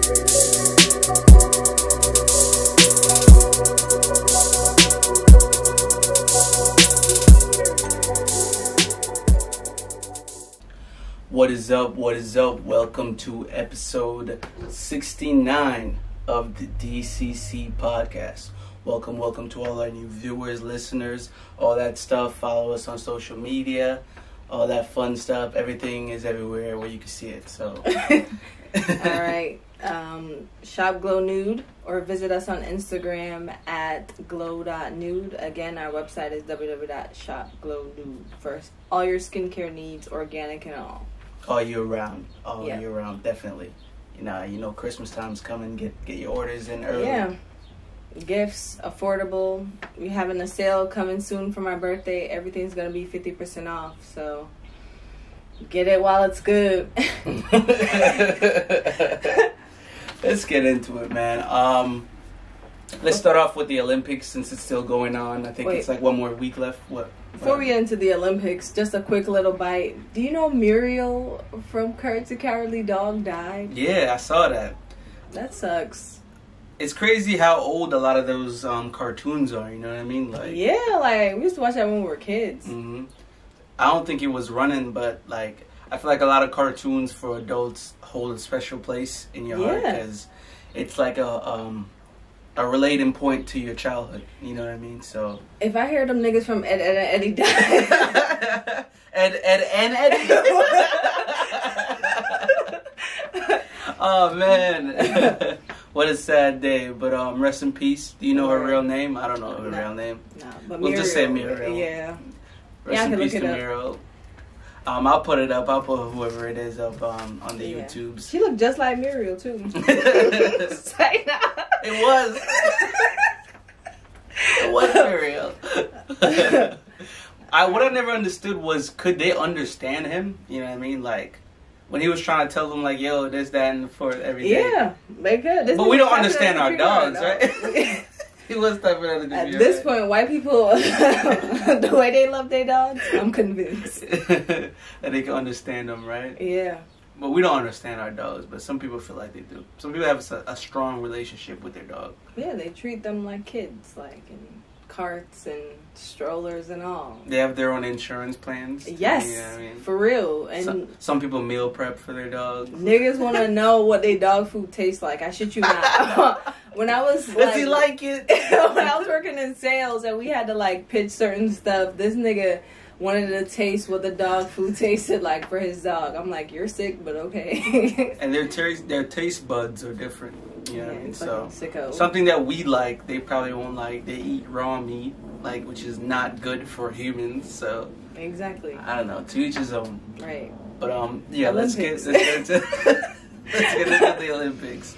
What is up? What is up? Welcome to episode 69 of the DCC podcast. Welcome to all our new viewers, listeners, all that stuff. Follow us on social media, all that fun stuff. Everything is everywhere where you can see it. So, all right. Shop Glow Nude or visit us on Instagram at glow.nude. Again, our website is www.shopglownude for all your skincare needs, organic and all. All year round, year round, definitely. You know, Christmas time's coming. Get your orders in early. Yeah, gifts, affordable. We're having a sale coming soon for my birthday. Everything's gonna be 50% off. So get it while it's good. Let's get into it, man. Let's start off with the Olympics since it's still going on. I think it's like one more week left. Before we get into the Olympics, just a quick little bite. Do you know Muriel from Courage the Cowardly Dog died? Yeah, I saw that. That sucks. It's crazy how old a lot of those cartoons are, you know what I mean? Like, yeah, like, we used to watch that when we were kids. Mm-hmm. I don't think it was running, but, like, I feel like a lot of cartoons for adults hold a special place in your heart because it's like a relating point to your childhood, you know what I mean? So if I hear them niggas from Ed and Eddie die, Ed and Eddie. Oh man, what a sad day. But rest in peace. Do you know her real name? I don't know her real name. No, but we'll just say Muriel. Yeah. Rest in peace to Muriel. I'll put it up. I'll put whoever it is up on the YouTubes. She looked just like Muriel too. Say no. It was. It was Muriel. What I never understood was, could they understand him? You know what I mean? Like, when he was trying to tell them, like, yo, this, that, and for every day. Yeah, they could. But we don't understand our dogs, right? He was typing out of the At this point, white people, the way they love their dogs, I'm convinced. That they can understand them, right? Yeah. But we don't understand our dogs, but some people feel like they do. Some people have a strong relationship with their dog. Yeah, they treat them like kids, like in carts and strollers and all. They have their own insurance plans. Yes, you know what I mean? For real. And some people meal prep for their dogs. Niggas want to know what their dog food tastes like. I shit you not. When I was does he like it? When I was working in sales and we had to like pitch certain stuff, this nigga wanted to taste what the dog food tasted like for his dog. I'm like, you're sick, but okay. And their taste buds are different. You know what I mean? So sicko. Something that we like, they probably won't like. They eat raw meat, like, which is not good for humans. So exactly. I don't know. To each his own. Right. But yeah, let's get into the Olympics.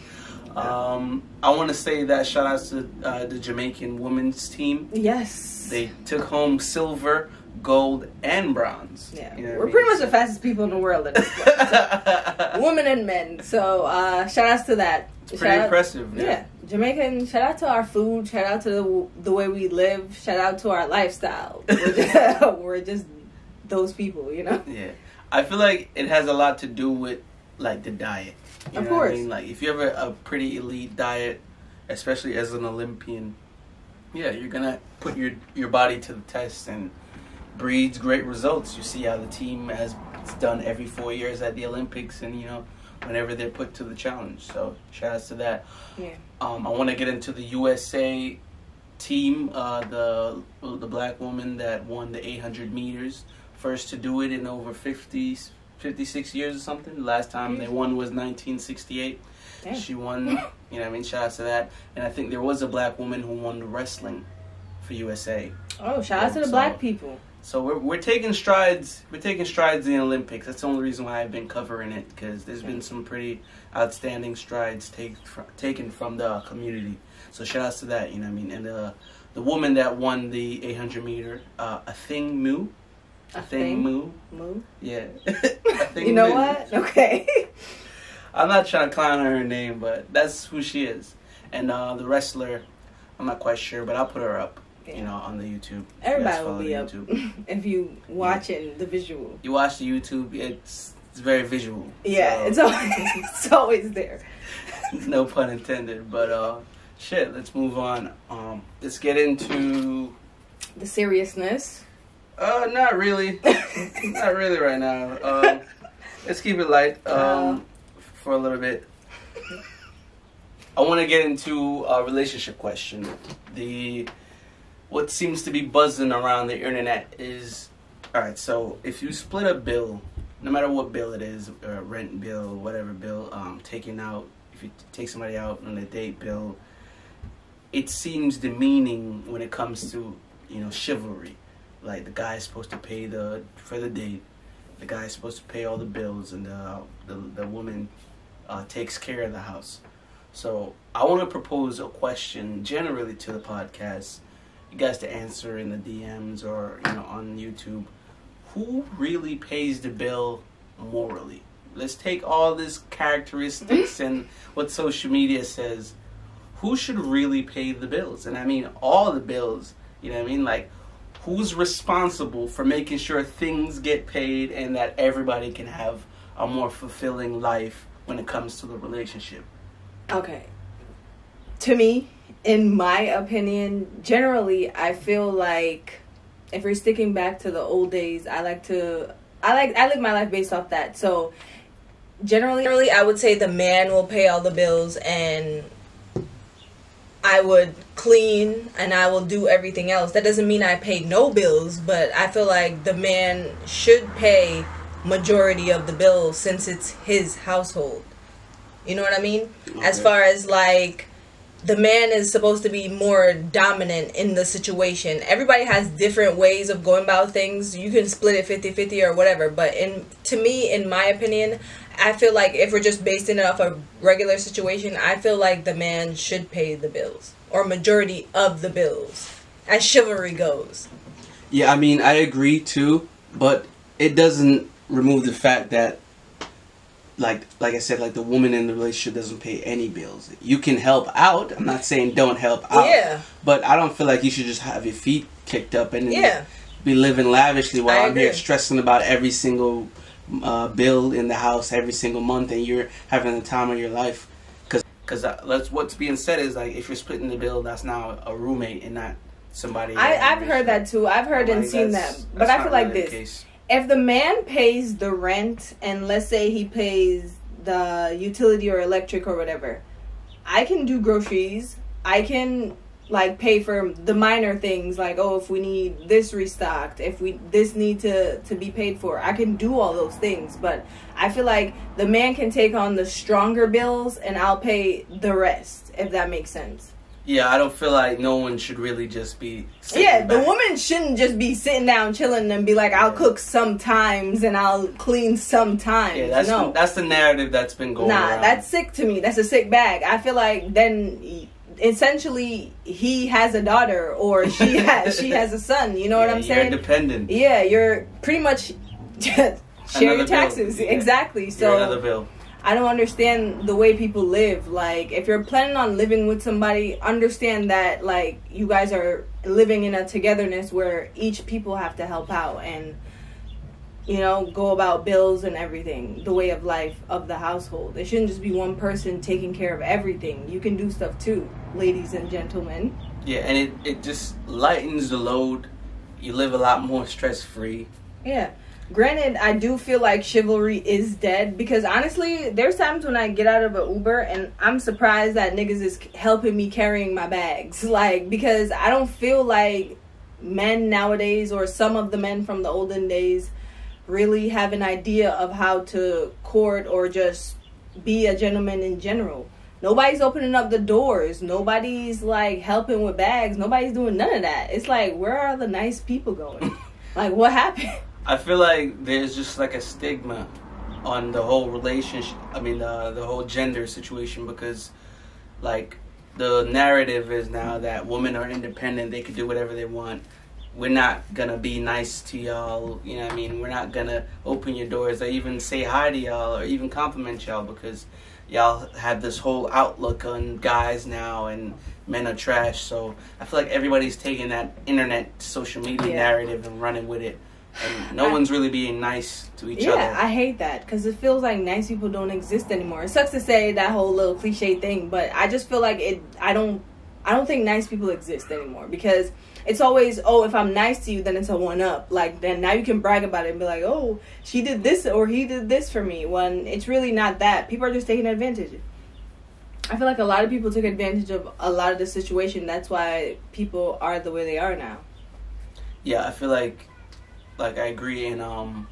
I want to say that shout outs to the Jamaican women's team. Yes. They took home silver, gold, and bronze. Yeah. You know We're pretty much the fastest people in the world at this point. So, women and men. So shout outs to that. It's pretty impressive. Yeah. Jamaican, shout out to our food. Shout out to the way we live. Shout out to our lifestyle. We're just those people, you know? Yeah. I feel like it has a lot to do with, like, the diet. You of know course. What I mean? Like, if you have a pretty elite diet, especially as an Olympian, yeah, you're going to put your body to the test and breeds great results. You see how the team has done every 4 years at the Olympics and, you know, whenever they're put to the challenge. So, shout outs to that. Yeah. I want to get into the USA team, the black woman that won the 800 meters. First to do it in over 56 years or something. The last time they won was 1968. Damn. She won, you know what I mean? Shout out to that. And I think there was a black woman who won the wrestling for USA. Oh, shout out to the black people. So we're taking strides. We're taking strides in the Olympics. That's the only reason why I've been covering it, because there's been some pretty outstanding strides taken from the community. So shout outs to that, you know what I mean? And the woman that won the 800 meter, Athing Mu. Athing Mu. Yeah. You know what? Okay. I'm not trying to clown her name, but that's who she is. And the wrestler, I'm not quite sure, but I'll put her up. You know, on the YouTube. Everybody will be up if you watching the visual. You watch the YouTube, it's it's very visual. Yeah, so. it's always there. No pun intended. But shit, let's move on. Let's get into the seriousness. Not really. Not really right now. Let's keep it light for a little bit. I want to get into a relationship question. What seems to be buzzing around the internet is, alright, so if you split a bill, no matter what bill it is, rent bill, whatever bill, if you take somebody out on a date bill, it seems demeaning when it comes to, chivalry. Like, the guy's supposed to pay for the date, the guy's supposed to pay all the bills, and the woman takes care of the house. So I want to propose a question generally to the podcast, you guys to answer in the DMs or on YouTube. Who really pays the bill morally? Let's take all these characteristics and what social media says. Who should really pay the bills? And I mean all the bills. You know what I mean? Like, who's responsible for making sure things get paid and that everybody can have a more fulfilling life when it comes to the relationship? Okay. To me, in my opinion, generally, I feel like if we're sticking back to the old days, I live my life based off that. So generally, I would say the man will pay all the bills and I would clean and I will do everything else. That doesn't mean I pay no bills, but I feel like the man should pay majority of the bills since it's his household. You know what I mean? Okay. As far as like, the man is supposed to be more dominant in the situation. Everybody has different ways of going about things. You can split it 50-50 or whatever. But to me, in my opinion, I feel like if we're just basing it off a regular situation, I feel like the man should pay the bills. Or majority of the bills. As chivalry goes. Yeah, I mean, I agree too. But it doesn't remove the fact that like I said, like the woman in the relationship doesn't pay any bills. You can help out. I'm not saying don't help out. Yeah. But I don't feel like you should just have your feet kicked up and be living lavishly while I'm here stressing about every single bill in the house every single month and you're having the time of your life. Because that's what's being said is like if you're splitting the bill, that's now a roommate and not somebody. I've heard that too. I've heard and seen that. But I feel like this. If the man pays the rent and let's say he pays the utility or electric or whatever, I can do groceries. I can like pay for the minor things like, oh, if we need this restocked, if this need to be paid for, I can do all those things. But I feel like the man can take on the stronger bills and I'll pay the rest, if that makes sense. Yeah, I don't feel like no one should really just be back. The woman shouldn't just be sitting down chilling and be like, I'll cook sometimes and I'll clean sometimes. Yeah, that's the narrative that's been going around. That's sick to me. That's a sick bag. I feel like then essentially he has a daughter or she has a son. You know what I'm saying? You're dependent. Yeah, you're pretty much share your taxes. Yeah. Exactly. So you're another bill. I don't understand the way people live. Like, if you're planning on living with somebody, understand that, like, you guys are living in a togetherness where each people have to help out and, go about bills and everything, the way of life of the household. It shouldn't just be one person taking care of everything. You can do stuff too, ladies and gentlemen. Yeah, and it just lightens the load. You live a lot more stress-free. Yeah. Granted, I do feel like chivalry is dead because honestly, there's times when I get out of an Uber and I'm surprised that niggas is helping me carrying my bags. Like, because I don't feel like men nowadays or some of the men from the olden days really have an idea of how to court or just be a gentleman in general. Nobody's opening up the doors. Nobody's like helping with bags. Nobody's doing none of that. It's like, where are the nice people going? Like, what happened? I feel like there's just like a stigma on the whole relationship. I mean, the whole gender situation because, like, the narrative is now that women are independent. They can do whatever they want. We're not gonna be nice to y'all. You know what I mean? We're not gonna open your doors or even say hi to y'all or even compliment y'all because y'all have this whole outlook on guys now and men are trash. So I feel like everybody's taking that internet social media narrative and running with it. And no one's really being nice to each other. Yeah, I hate that because it feels like nice people don't exist anymore. It sucks to say that whole little cliche thing, but I just feel like I don't think nice people exist anymore because it's always, oh, if I'm nice to you, then it's a one-up. Like, then now you can brag about it and be like, oh, she did this or he did this for me, when it's really not that. People are just taking advantage. I feel like a lot of people took advantage of a lot of the situation. That's why people are the way they are now. Yeah, I feel like I agree. And,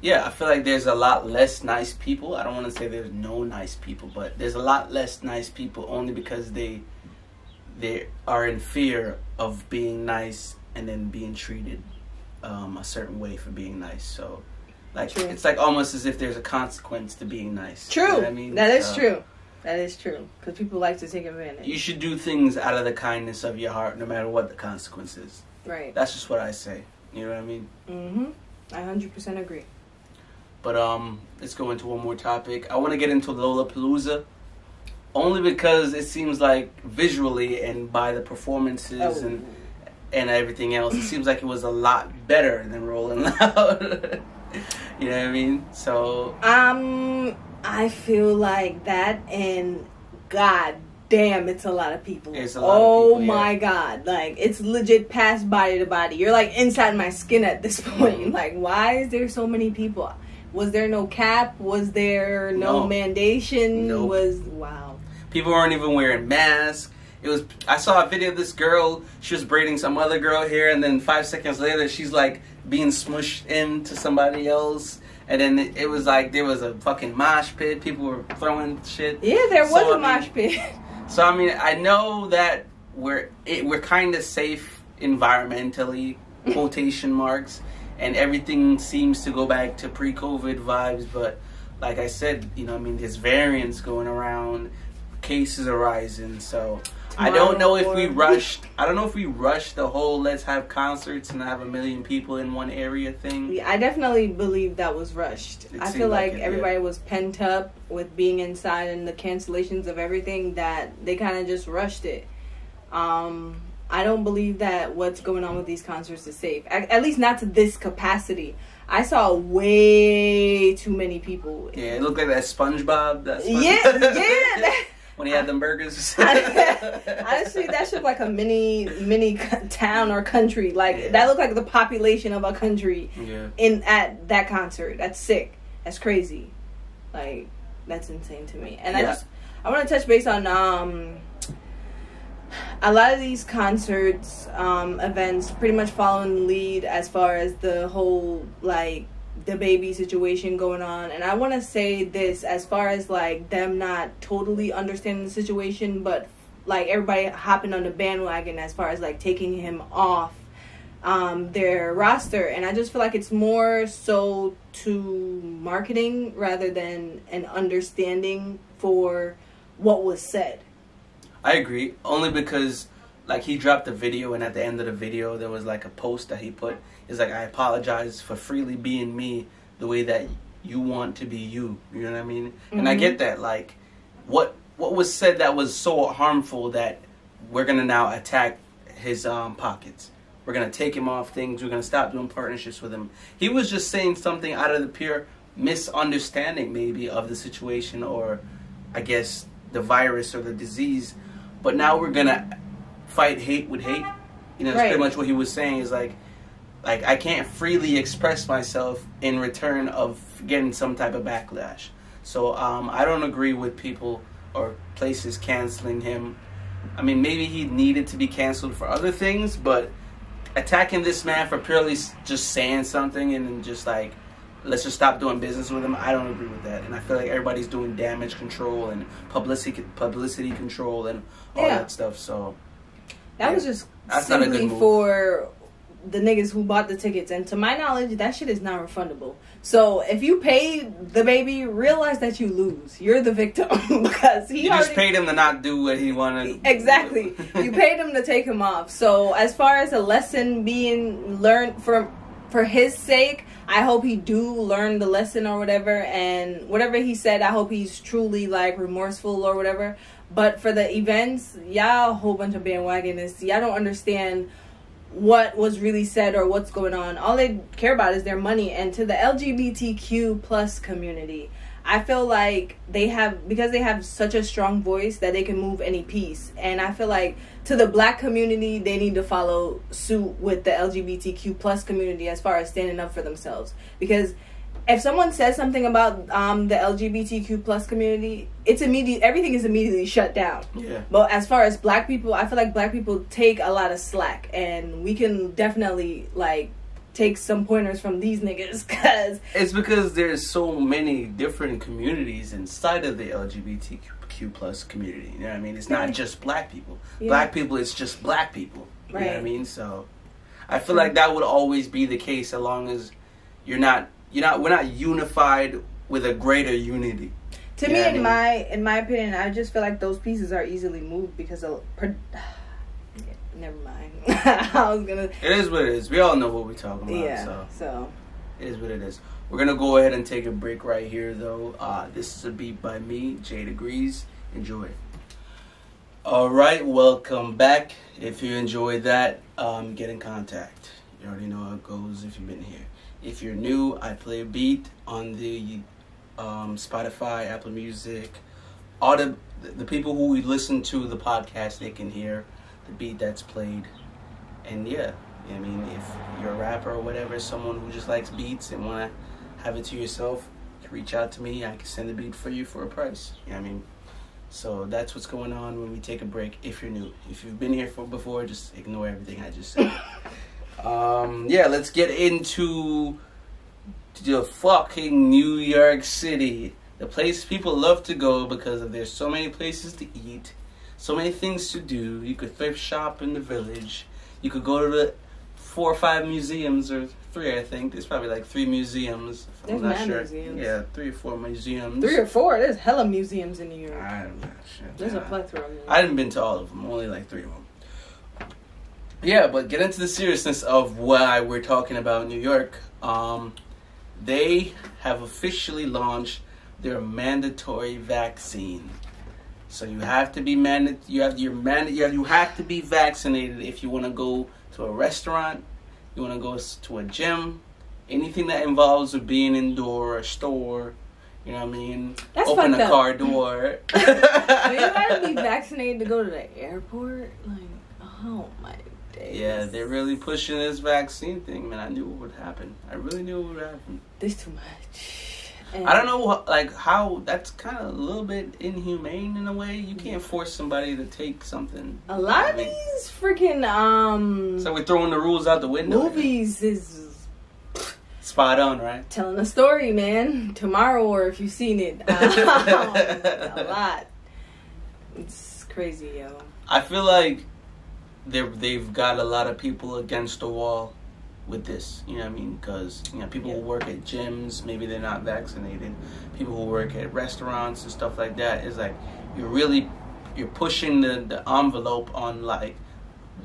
yeah, I feel like there's a lot less nice people. I don't want to say there's no nice people, but there's a lot less nice people only because they are in fear of being nice and then being treated a certain way for being nice. So, like, True. It's like almost as if there's a consequence to being nice. True. You know what I mean? That is true. That is true. Because people like to take advantage. You should do things out of the kindness of your heart, no matter what the consequence is. Right. That's just what I say. You know what I mean? Mm-hmm. I 100% agree. But let's go into one more topic. I want to get into Lollapallooza. Only because it seems like visually and by the performances and everything else, it seems like it was a lot better than Rolling Loud. You know what I mean? So I feel like that, and god damn, it's a lot of people. It's a lot of people, my god. Like, it's legit past body to body. You're like inside my skin at this point. Mm-hmm. Like, why is there so many people? Was there no cap? Was there no mandation? Nope. Wow. People weren't even wearing masks. I saw a video of this girl, she was braiding some other girl hair, and then 5 seconds later, she's like being smushed into somebody else. And then it was like there was a fucking mosh pit. People were throwing shit. Yeah, there was a mosh pit. So, I mean, I know that we're kind of safe environmentally, quotation marks, and everything seems to go back to pre-COVID vibes. But like I said, you know, I mean, there's variants going around. Cases are rising, so I don't know if we rushed. I don't know if we rushed the whole let's have concerts and have 1 million people in one area thing. Yeah, I definitely believe that was rushed. I feel like everybody was pent up with being inside and the cancellations of everything, that they kind of just rushed it. I don't believe that what's going on with these concerts is safe. At least not to this capacity. I saw way too many people. Yeah, it looked like that SpongeBob. Yeah. When he had them burgers. Honestly, that shit like a mini town or country. Like, that looked like the population of a country at that concert. That's sick. That's crazy. Like, that's insane to me. And I want to touch base on a lot of these concerts, events, pretty much following the lead as far as the whole, like, the baby situation going on. And I want to say this as far as like them not totally understanding the situation, but like everybody hopping on the bandwagon as far as like taking him off their roster. And I just feel like it's more so to marketing rather than an understanding for what was said. I agree, only because like he dropped a video, and at the end of the video there was like a post that he put. It's like, I apologize for freely being me the way that you want to be you. You know what I mean? Mm-hmm. And I get that. Like, what was said that was so harmful that we're going to now attack his pockets. We're going to take him off things. We're going to stop doing partnerships with him. He was just saying something out of the pure misunderstanding maybe of the situation, or I guess the virus or the disease. But now we're going to fight hate with hate. You know, that's pretty much what he was saying, is like I can't freely express myself in return of getting some type of backlash. So I don't agree with people or places canceling him. I mean, maybe he needed to be canceled for other things, but attacking this man for purely just saying something and then just like, let's just stop doing business with him, I don't agree with that. And I feel like everybody's doing damage control and publicity control and all that stuff. So that was just simply for the niggas who bought the tickets, and to my knowledge, that shit is not refundable. So if you paid the baby, realize that you lose. You're the victim because you just paid him to not do what he wanted. Exactly. You paid him to take him off. So as far as a lesson being learned for his sake, I hope he do learn the lesson or whatever. And whatever he said, I hope he's truly like remorseful or whatever. But for the events, y'all a whole bunch of bandwagonists. Y'all don't understand what was really said or what's going on. All they care about is their money. And to the LGBTQ plus community, I feel like because they have such a strong voice that they can move any piece. And I feel like to the black community, they need to follow suit with the LGBTQ plus community as far as standing up for themselves. Because if someone says something about the LGBTQ plus community, everything is immediately shut down. Yeah. But as far as black people, I feel like black people take a lot of slack, and we can definitely like take some pointers from these niggas, cause it's because there's so many different communities inside of the LGBTQ plus community. You know what I mean? It's not just black people. Yeah. Black people is just black people. You know what I mean? So I feel like that would always be the case as long as we're not unified with a greater unity. To me, in my opinion, I just feel like those pieces are easily moved because of never mind. It is what it is. We all know what we're talking about. Yeah. So it is what it is. We're gonna go ahead and take a break right here, though. This is a beat by me, J Degrees. Enjoy. All right, welcome back. If you enjoyed that, get in contact. You already know how it goes if you've been here. If you're new, I play a beat on the Spotify, Apple Music. All the people who listen to the podcast, they can hear the beat that's played. And yeah, I mean, if you're a rapper or whatever, someone who just likes beats and want to have it to yourself, you can reach out to me. I can send the beat for you for a price. You know what I mean? So that's what's going on when we take a break. If you're new, if you've been here before, just ignore everything I just said. Yeah, let's get into the fucking New York City. The place people love to go because there's so many places to eat, so many things to do. You could thrift shop in the Village. You could go to the 4 or 5 museums, or 3, I think. There's probably like 3 museums. There's I'm not sure. Museums. Yeah, 3 or 4 museums. 3 or 4? There's hella museums in New York. I'm not sure. There's a plethora of museums. I haven't been to all of them. Only like 3 of them. Yeah, but get into the seriousness of why we're talking about New York. They have officially launched their mandatory vaccine. So you have to be you have to be vaccinated if you want to go to a restaurant, you want to go to a gym, anything that involves being indoor, a store. You know what I mean? That's open a fucked car up. door. You gotta be vaccinated to go to the airport. Like, oh my days. Yeah, they're really pushing this vaccine thing, man. I knew it would happen. I really knew it would happen. This too much. And I don't know, how that's kind of a little bit inhumane in a way. You can't force somebody to take something. A lot of these freaking So we're throwing the rules out the window. Movies is spot on, right? Telling a story, man. Tomorrow, or if you've seen it, a lot. It's crazy, yo. I feel like they've got a lot of people against the wall with this, you know what I mean? Because, people who work at gyms, maybe they're not vaccinated. People who work at restaurants and stuff like that, is like, you're pushing the envelope on, like,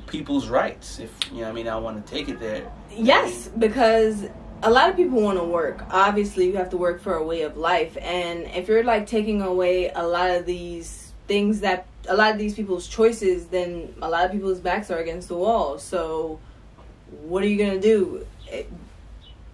people's rights. If, I want to take it there. Yes, because a lot of people want to work. Obviously, you have to work for a way of life. And if you're, like, taking away a lot of these things that, a lot of these people's choices, then a lot of people's backs are against the wall. So what are you going to do?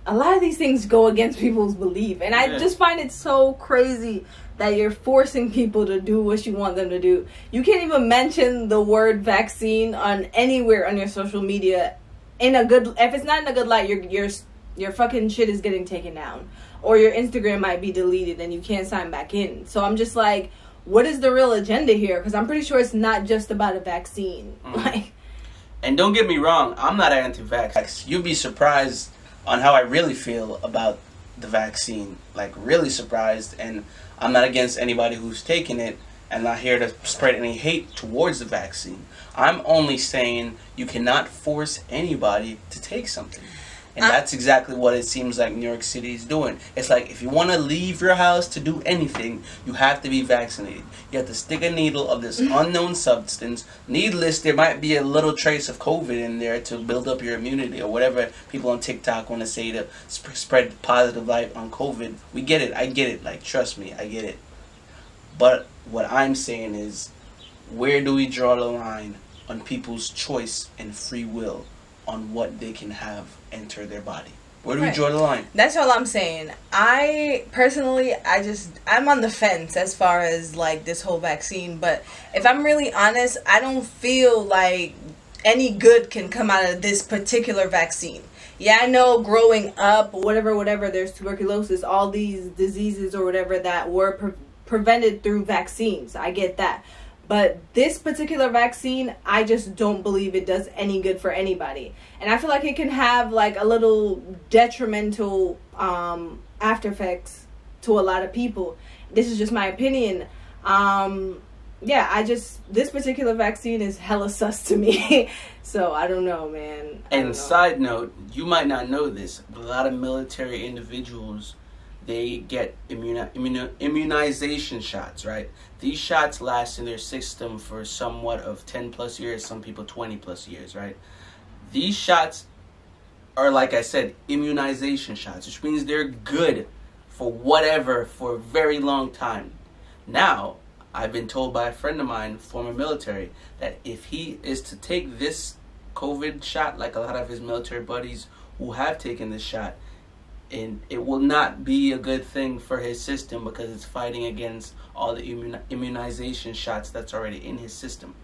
A lot of these things go against people's belief. And I just find it so crazy that you're forcing people to do what you want them to do. You can't even mention the word vaccine on anywhere on your social media if it's not in a good light, your fucking shit is getting taken down. Or your Instagram might be deleted and you can't sign back in. So I'm just like, what is the real agenda here? Because I'm pretty sure it's not just about a vaccine. And don't get me wrong, I'm not anti-vax. You'd be surprised on how I really feel about the vaccine. Like, really surprised. And I'm not against anybody who's taking it. I'm not here to spread any hate towards the vaccine. I'm only saying you cannot force anybody to take something. And that's exactly what it seems like New York City is doing. It's like, if you want to leave your house to do anything, you have to be vaccinated. You have to stick a needle of this unknown substance. Needless, there might be a little trace of COVID in there to build up your immunity, or whatever people on TikTok want to say to spread positive light on COVID. We get it. I get it. Like, trust me, I get it. But what I'm saying is, where do we draw the line on people's choice and free will on what they can have enter their body. Where do we draw the line? That's all I'm saying. I personally, I'm on the fence as far as like this whole vaccine. But if I'm really honest, I don't feel like any good can come out of this particular vaccine. Yeah, I know growing up, whatever, there's tuberculosis, all these diseases or whatever that were prevented through vaccines. I get that. But this particular vaccine, I just don't believe it does any good for anybody. And I feel like it can have like a little detrimental after effects to a lot of people. This is just my opinion. This particular vaccine is hella sus to me. So I don't know, man. And side note, you might not know this, but a lot of military individuals, they get immunization shots, right? These shots last in their system for somewhat of 10 plus years, some people 20 plus years, right? These shots are, like I said, immunization shots, which means they're good for whatever for a very long time. Now, I've been told by a friend of mine, former military, that if he is to take this COVID shot, like a lot of his military buddies who have taken this shot, and it will not be a good thing for his system because it's fighting against all the immunization shots that's already in his system.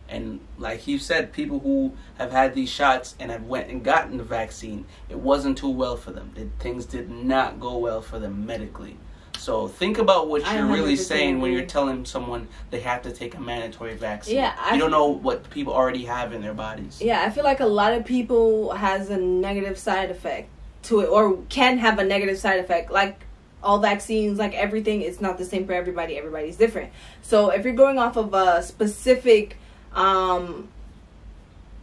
And like he said, people who have had these shots and have went and gotten the vaccine, it wasn't too well for them. Things did not go well for them medically. So think about what you're really saying when you're telling someone they have to take a mandatory vaccine. Yeah, you don't know what people already have in their bodies. Yeah, I feel like a lot of people has a negative side effect to it, or can have a negative side effect. Like all vaccines, like everything, it's not the same for everybody. Everybody's different. So if you're going off of a specific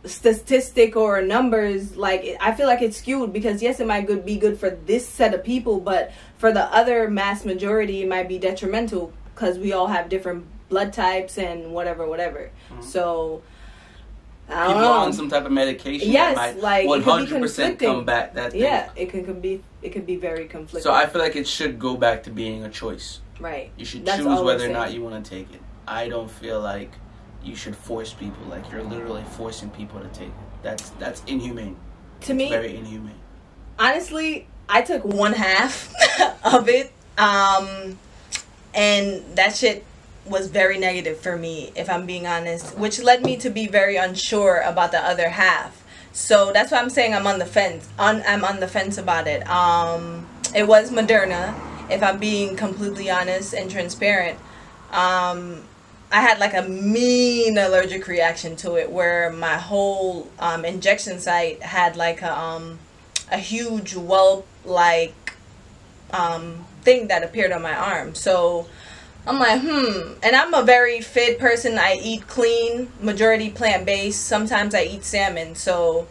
statistic or numbers, like I feel like it's skewed because yes, it might be good for this set of people, but for the other mass majority, it might be detrimental because we all have different blood types and whatever. Mm-hmm. So I don't know. On some type of medication, yes, that might like 100% combat that thing. Yeah, it can be very conflicting. So I feel like it should go back to being a choice. Right. You should choose whether or not you want to take it. I don't feel like you should force people. Like you're literally forcing people to take it. That's inhumane. To me, very inhumane. Honestly, I took 1/2 of it, and that shit was very negative for me, if I'm being honest, which led me to be very unsure about the other half. So that's why I'm saying I'm on the fence. I'm on the fence about it. It was Moderna, if I'm being completely honest and transparent. I had like a mean allergic reaction to it, where my whole injection site had like a huge whelp like thing that appeared on my arm. So I'm like, and I'm a very fit person. I eat clean, majority plant-based. Sometimes I eat salmon. So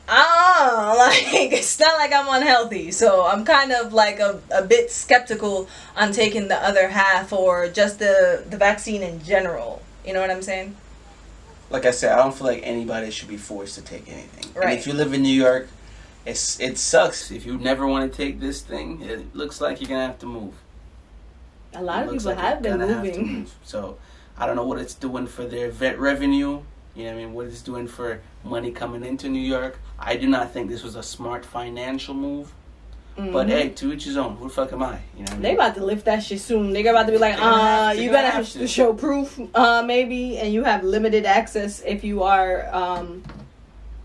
it's not like I'm unhealthy. So I'm kind of like a bit skeptical on taking the other half or just the vaccine in general. You know what I'm saying? Like I said, I don't feel like anybody should be forced to take anything. Right. And if you live in New York, it sucks. If you never want to take this thing, it looks like you're going to have to move. A lot of people have been moving. So I don't know what it's doing for their vet revenue. You know what I mean? What it's doing for money coming into New York. I do not think this was a smart financial move. Mm-hmm. But hey, to each his own. Who the fuck am I? You know what I mean? They about to lift that shit soon. They about to be like, you gotta have to show proof, maybe, and you have limited access if you are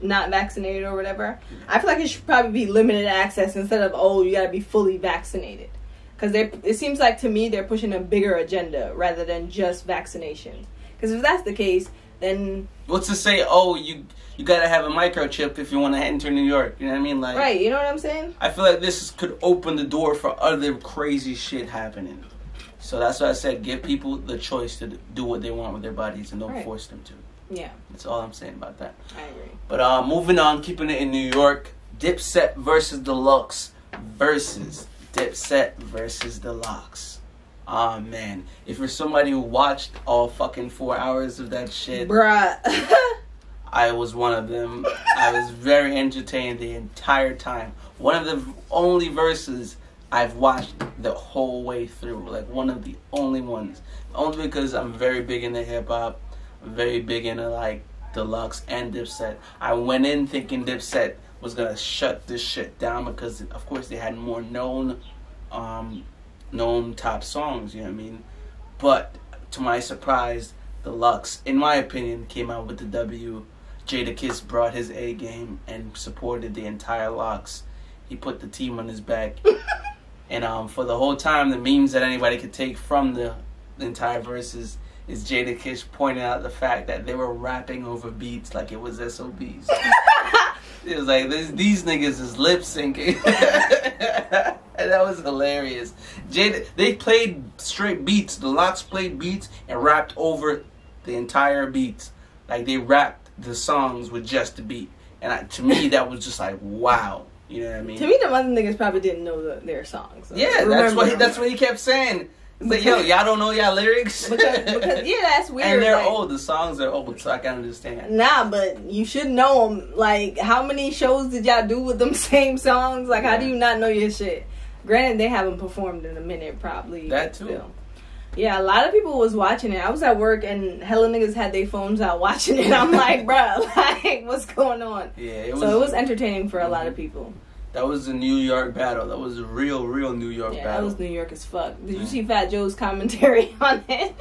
not vaccinated or whatever. I feel like it should probably be limited access instead of you gotta be fully vaccinated. Because it seems like to me they're pushing a bigger agenda rather than just vaccinations. Because if that's the case, then what's to say? You gotta have a microchip if you want to enter New York. You know what I mean? Like, right? You know what I'm saying? I feel like this could open the door for other crazy shit happening. So that's why I said give people the choice to do what they want with their bodies and don't force them to. Yeah, that's all I'm saying about that. I agree. But moving on, keeping it in New York, Dipset versus the Lox versus Dipset versus the Lox. Oh man, if you're somebody who watched all fucking 4 hours of that shit, bruh, I was one of them. I was very entertained the entire time. One of the only verses I've watched the whole way through, like one of the only ones. Only because I'm very big into hip hop. I'm very big into like the Lox and Dipset. I went in thinking Dipset was gonna shut this shit down because, of course, they had more known top songs. You know what I mean? But to my surprise, the Lox, in my opinion, came out with the W. Jadakiss brought his A game and supported the entire Lox. He put the team on his back. And for the whole time, the memes that anybody could take from the entire Verzuz is Jadakiss pointing out the fact that they were rapping over beats like it was SOBs. It was like, these niggas is lip syncing. And that was hilarious. They played straight beats. The Lox played beats and rapped over the entire beats. Like, they rapped the songs with just the beat. And to me, that was just like, wow. You know what I mean? To me, the other niggas probably didn't know their songs. So yeah, that's what he kept saying. He's like, yo, y'all don't know y'all lyrics? because yeah, that's weird. And they're old. The songs are old, so I can understand. Nah, but you should know them. Like, how many shows did y'all do with them same songs? Like, how do you not know your shit? Granted, they haven't performed in a minute, probably. That too. Still. Yeah, a lot of people was watching it. I was at work and hella niggas had their phones out watching it. I'm like, bruh, like, what's going on? Yeah, it was entertaining for a lot of people. That was a New York battle. That was a real New York battle. Yeah, that was New York as fuck. Did you see Fat Joe's commentary on it?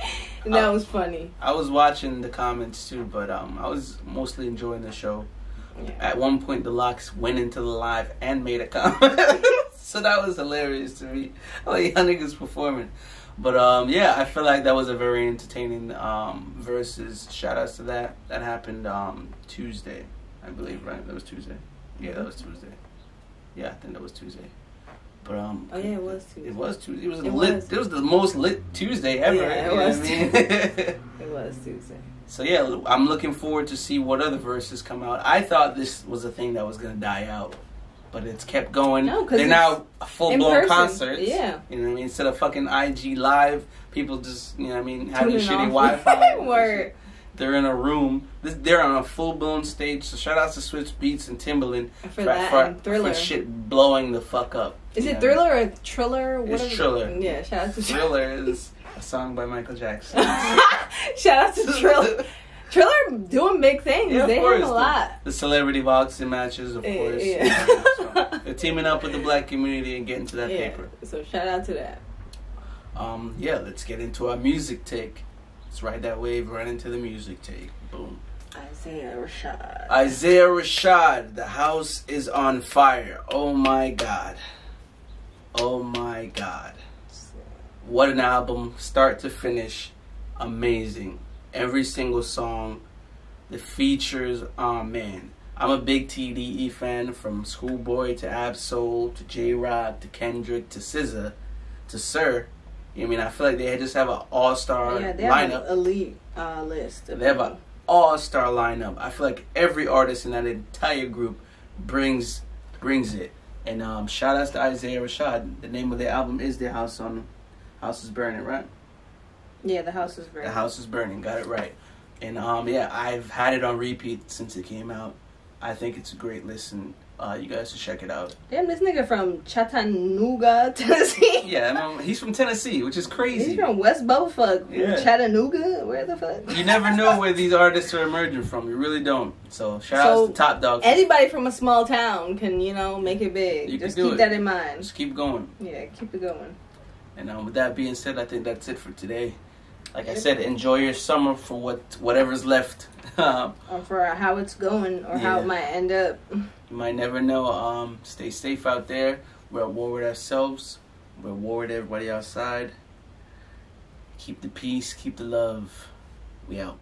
That was funny. I was watching the comments too, but I was mostly enjoying the show. Yeah. At one point, the Lox went into the live and made a comment. So that was hilarious to me. Like, y'all niggas performing. But yeah, I feel like that was a very entertaining Verzuz. Shout outs to that. That happened Tuesday, I believe, right? That was Tuesday. Yeah, that was Tuesday. Yeah, I think that was Tuesday. But oh yeah, it was Tuesday. It was Tuesday. It was the most lit Tuesday ever. Yeah, it was. It was Tuesday. So yeah, I'm looking forward to see what other Verzuz come out. I thought this was a thing that was gonna die out, but it's kept going. No, they're now full-blown concerts. Yeah. You know what I mean? Instead of fucking IG live, people just, you know what I mean, having Tuning shitty off. Wi-Fi. Word. They're in a room. They're on a full-blown stage. So shout out to Switch Beats and Timbaland and Thriller. for shit blowing the fuck up. Is it Thriller or Triller? It's Triller. Yeah, shout out to Thriller is a song by Michael Jackson. Shout out to Triller. Triller doing big things. Yeah, they have a lot. The celebrity boxing matches, of course. Yeah. So they're teaming up with the black community and getting to that paper. So shout out to that. Yeah, let's get into our music take. Let's ride that wave right into the music take. Boom. Isaiah Rashad. Isaiah Rashad. The house is on fire. Oh my God. Oh my God. What an album. Start to finish. Amazing. Every single song. The features. Oh man. I'm a big TDE fan, from Schoolboy to Absol to J-Rock to Kendrick to SZA to Sir. I mean, I feel like they just have an all-star lineup. They have an elite list. They have an all-star lineup. I feel like every artist in that entire group brings it. And shout outs to Isaiah Rashad. The name of the album is The House is Burning, right? Yeah, The House is Burning. The House is Burning. Got it right. And yeah, I've had it on repeat since it came out. I think it's a great listen. You guys should check it out. Damn, this nigga from Chattanooga, Tennessee. Yeah, I mean, he's from Tennessee, which is crazy. He's from West Bullfuck. Yeah. Chattanooga? Where the fuck? You never know where these artists are emerging from. You really don't. So, shout out to Top Dog. Anybody from a small town can, make it big. Just keep that in mind. Just keep going. Yeah, keep it going. And with that being said, I think that's it for today. Like I said, enjoy your summer for whatever's left. Or for how it's going, or how it might end up. You might never know. Stay safe out there. We're at war with ourselves. We're at war with everybody outside. Keep the peace. Keep the love. We out.